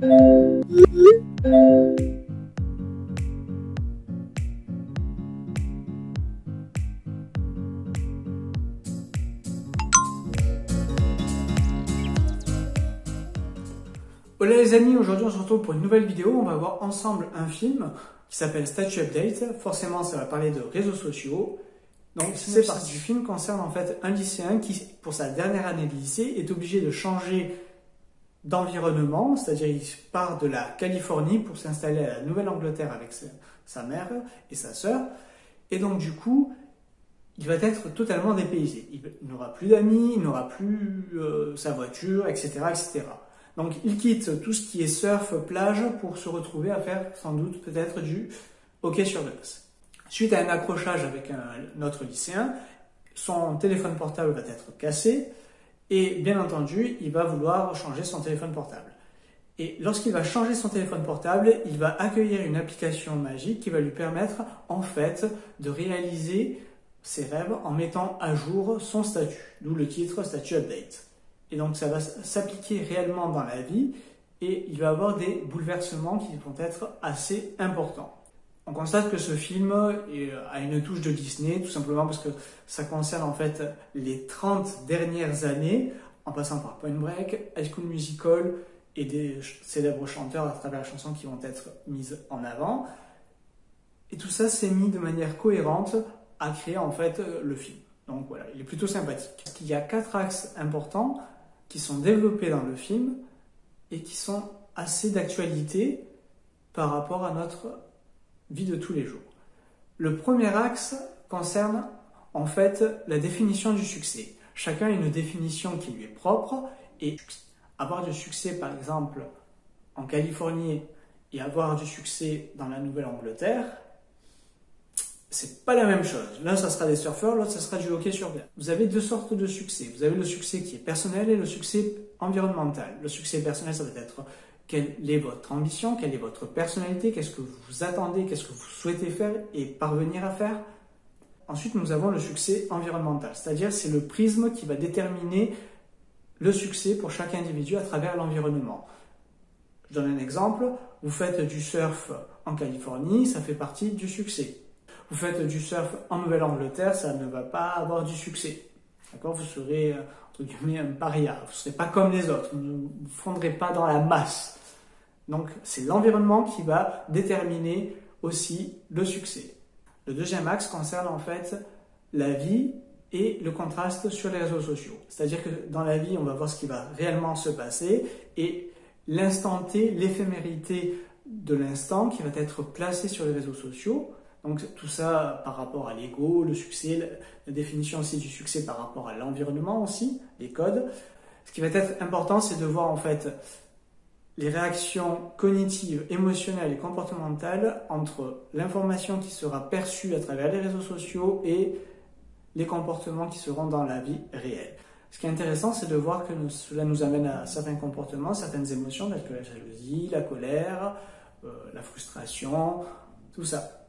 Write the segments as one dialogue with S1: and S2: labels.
S1: Hola les amis, aujourd'hui on se retrouve pour une nouvelle vidéo. On va voir ensemble un film qui s'appelle Statue Update. Forcément ça va parler de réseaux sociaux. Donc c'est parti. Du film concerne en fait un lycéen qui, pour sa dernière année de lycée, est obligé de changer d'environnement, c'est-à-dire il part de la Californie pour s'installer à la Nouvelle-Angleterre avec sa mère et sa sœur. Et donc du coup, il va être totalement dépaysé. Il n'aura plus d'amis, il n'aura plus sa voiture, etc., etc. Donc il quitte tout ce qui est surf, plage pour se retrouver à faire sans doute peut-être du hockey sur glace. Suite à un accrochage avec un autre lycéen, son téléphone portable va être cassé et bien entendu il va vouloir changer son téléphone portable. Et lorsqu'il va changer son téléphone portable, il va accueillir une application magique qui va lui permettre en fait de réaliser ses rêves en mettant à jour son statut, d'où le titre Statue Update. Et donc ça va s'appliquer réellement dans la vie et il va avoir des bouleversements qui vont être assez importants. On constate que ce film a une touche de Disney, tout simplement parce que ça concerne en fait les 30 dernières années, en passant par Point Break, High School Musical et des célèbres chanteurs à travers la chanson qui vont être mises en avant. Et tout ça s'est mis de manière cohérente à créer en fait le film. Donc voilà, il est plutôt sympathique. Il y a 4 axes importants qui sont développés dans le film et qui sont assez d'actualité par rapport à notre vie de tous les jours. Le premier axe concerne en fait la définition du succès. Chacun a une définition qui lui est propre et avoir du succès par exemple en Californie et avoir du succès dans la Nouvelle-Angleterre, c'est pas la même chose. L'un, ça sera des surfeurs, l'autre, ça sera du hockey sur glace. Vous avez 2 sortes de succès. Vous avez le succès qui est personnel et le succès environnemental. Le succès personnel, ça va être quelle est votre ambition, quelle est votre personnalité, qu'est-ce que vous attendez, qu'est-ce que vous souhaitez faire et parvenir à faire. Ensuite, nous avons le succès environnemental, c'est-à-dire c'est le prisme qui va déterminer le succès pour chaque individu à travers l'environnement. Je donne un exemple. Vous faites du surf en Californie, ça fait partie du succès. Vous faites du surf en Nouvelle-Angleterre, ça ne va pas avoir du succès. D'accord ? Vous serez, entre guillemets, un paria. Vous ne serez pas comme les autres. Vous ne vous fondrez pas dans la masse. Donc, c'est l'environnement qui va déterminer aussi le succès. Le deuxième axe concerne en fait la vie et le contraste sur les réseaux sociaux. C'est-à-dire que dans la vie, on va voir ce qui va réellement se passer et l'instant T, l'éphémérité de l'instant qui va être placé sur les réseaux sociaux. Donc tout ça par rapport à l'ego, le succès, la définition aussi du succès par rapport à l'environnement aussi, les codes. Ce qui va être important, c'est de voir en fait les réactions cognitives, émotionnelles et comportementales entre l'information qui sera perçue à travers les réseaux sociaux et les comportements qui seront dans la vie réelle. Ce qui est intéressant, c'est de voir que cela nous amène à certains comportements, certaines émotions, telles que la jalousie, la colère, la frustration, tout ça.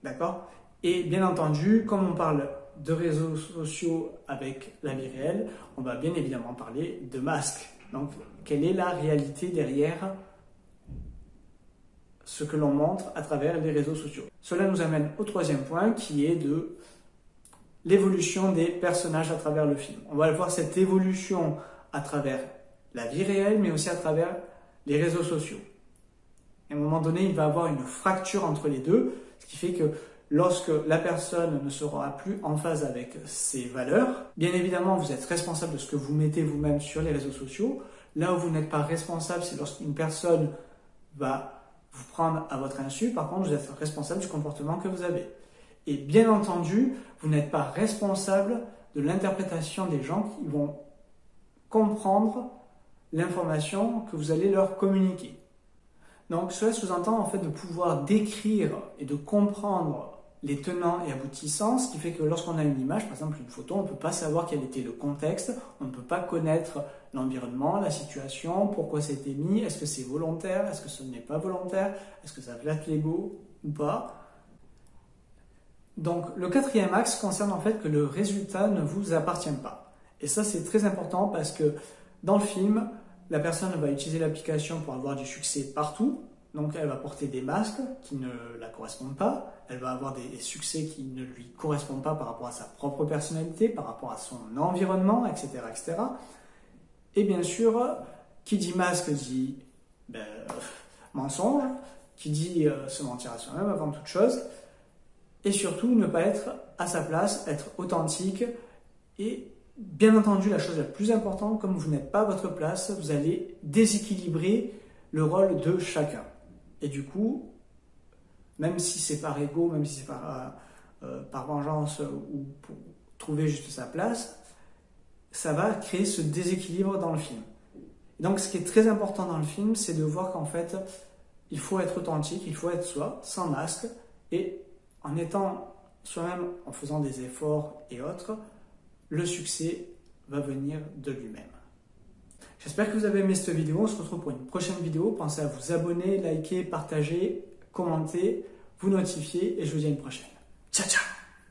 S1: D'accord ? Et bien entendu, comme on parle de réseaux sociaux avec la vie réelle, on va bien évidemment parler de masques. Donc, quelle est la réalité derrière ce que l'on montre à travers les réseaux sociaux ? Cela nous amène au troisième point qui est de l'évolution des personnages à travers le film. On va voir cette évolution à travers la vie réelle, mais aussi à travers les réseaux sociaux. Et à un moment donné, il va y avoir une fracture entre les deux, ce qui fait que lorsque la personne ne sera plus en phase avec ses valeurs, bien évidemment, vous êtes responsable de ce que vous mettez vous-même sur les réseaux sociaux. Là où vous n'êtes pas responsable, c'est lorsqu'une personne va vous prendre à votre insu. Par contre, vous êtes responsable du comportement que vous avez. Et bien entendu, vous n'êtes pas responsable de l'interprétation des gens qui vont comprendre l'information que vous allez leur communiquer. Donc cela sous-entend en fait de pouvoir décrire et de comprendre les tenants et aboutissants, ce qui fait que lorsqu'on a une image, par exemple une photo, on ne peut pas savoir quel était le contexte, on ne peut pas connaître l'environnement, la situation, pourquoi c'était mis, est-ce que c'est volontaire, est-ce que ce n'est pas volontaire, est-ce que ça flatte l'ego ou pas. Donc le quatrième axe concerne en fait que le résultat ne vous appartient pas. Et ça c'est très important parce que dans le film, la personne va utiliser l'application pour avoir du succès partout. Donc elle va porter des masques qui ne la correspondent pas, elle va avoir des succès qui ne lui correspondent pas par rapport à sa propre personnalité, par rapport à son environnement, etc. etc. Et bien sûr, qui dit masque dit mensonge, qui dit se mentir à soi-même avant toute chose, et surtout ne pas être à sa place, être authentique, et bien entendu la chose la plus importante, comme vous n'êtes pas à votre place, vous allez déséquilibrer le rôle de chacun. Et du coup, même si c'est par ego, même si c'est par vengeance ou pour trouver juste sa place, ça va créer ce déséquilibre dans le film. Et donc ce qui est très important dans le film, c'est de voir qu'en fait, il faut être authentique, il faut être soi, sans masque, et en étant soi-même, en faisant des efforts et autres, le succès va venir de lui-même. J'espère que vous avez aimé cette vidéo. On se retrouve pour une prochaine vidéo. Pensez à vous abonner, liker, partager, commenter, vous notifier et je vous dis à une prochaine. Ciao, ciao!